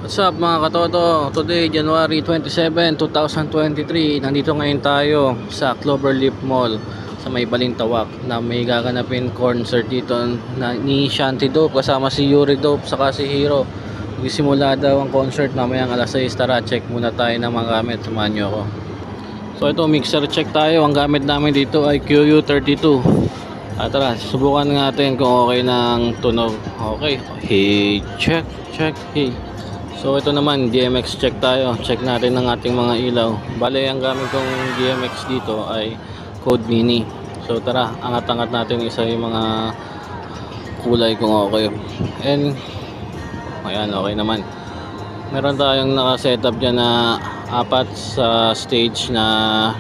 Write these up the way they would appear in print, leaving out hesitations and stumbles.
What's up mga katoto? Today, January 27, 2023. Nandito ngayon tayo sa Cloverleaf Mall sa may Balintawak na may gaganapin concert dito ni Shanty Dope kasama si Yuri Dope saka si Hero. Magsisimula daw ang concert mamayang alas 6. Tara, check muna tayo ng mga gamit. Samahan nyo ako. So ito, mixer check tayo. Ang gamit namin dito ay QU32. Tara, subukan natin kung okay ng tunog. Okay, hey, check, hey. So ito naman, DMX check tayo. Check natin ng ating mga ilaw. Bale, ang gamit kong DMX dito ay Code Mini. So tara, angat-angat natin isa yung mga kulay kung okay. And ayan, okay naman. Meron tayong naka-setup dyan na apat sa stage na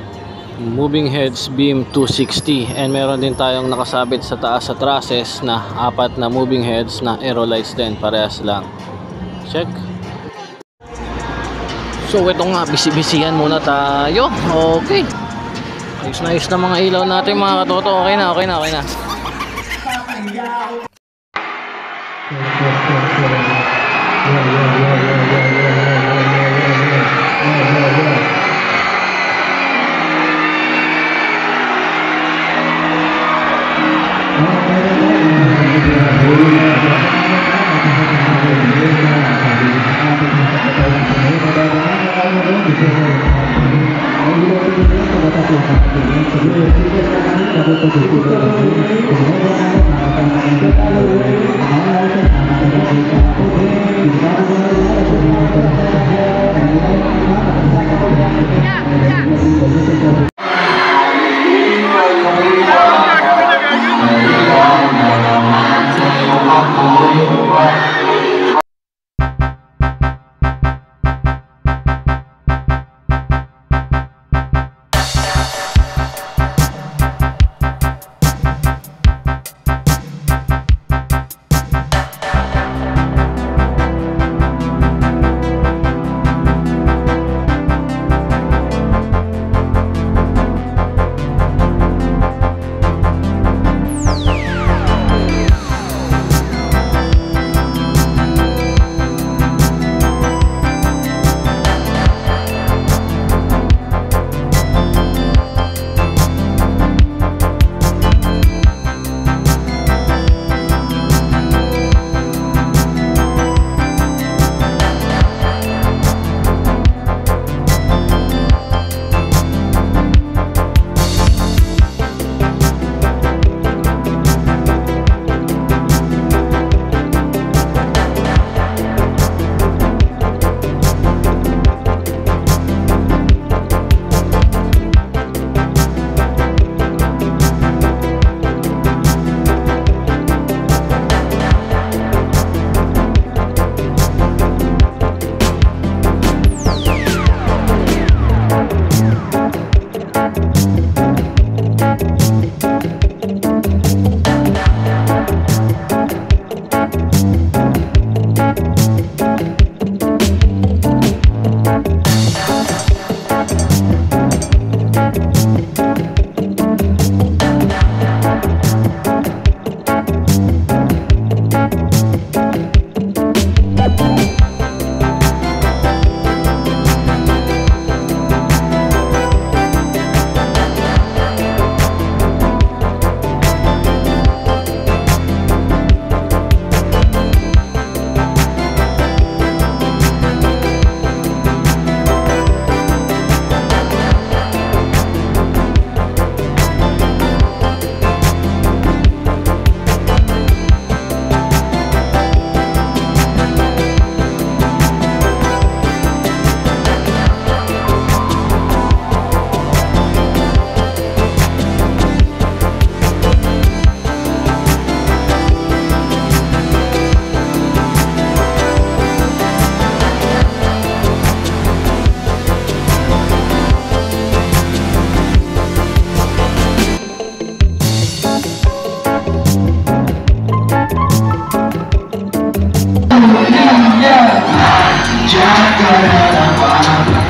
moving heads beam 260. And meron din tayong nakasabit sa taas sa trusses na apat na moving heads na aero lights din. Parehas lang. Check. So ito nga, bisi-bisihan muna tayo. Okay. Ayos na ayos na mga ilaw natin mga katoto. Okay na.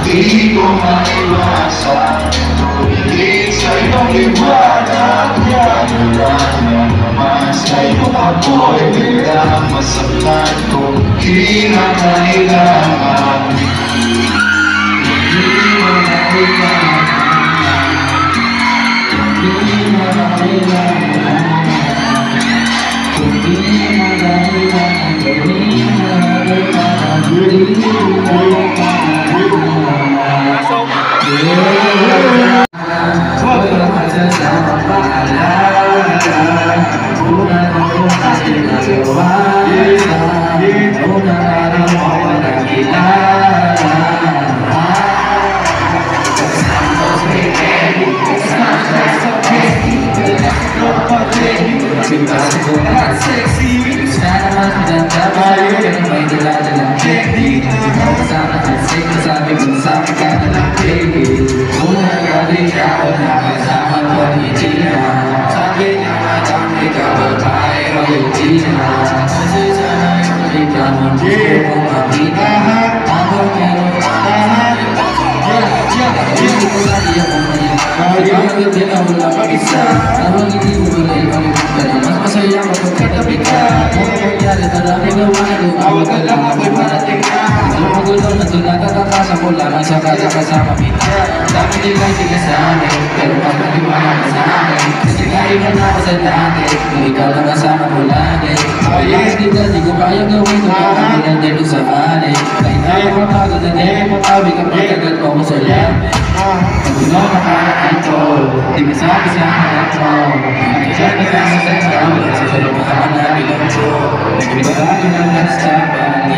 Di ko maiwasan tumingin sa iyong liwanag. Yan lang naman Sa'yo ako'y nagdamasakan kung kinakailangan. Kasama kita, dami nila'y sinasabi, pero pagkatiwala ka sa akin, kasi kahit na ako sa dati, kung ikaw lang kasama ko lagi. Pagkakit kita, di ko kaya gawin kung kakakilan dito sa bali. Kahit na ako mapagod na di ko mapawi kapag agad mo ko sa labi. Pag ikaw nakakito, di masabi sa akin mo, ay siya na kasi sa tao, kasi sa lupa ka manapin ang ko. Nagbibago ng kasapan,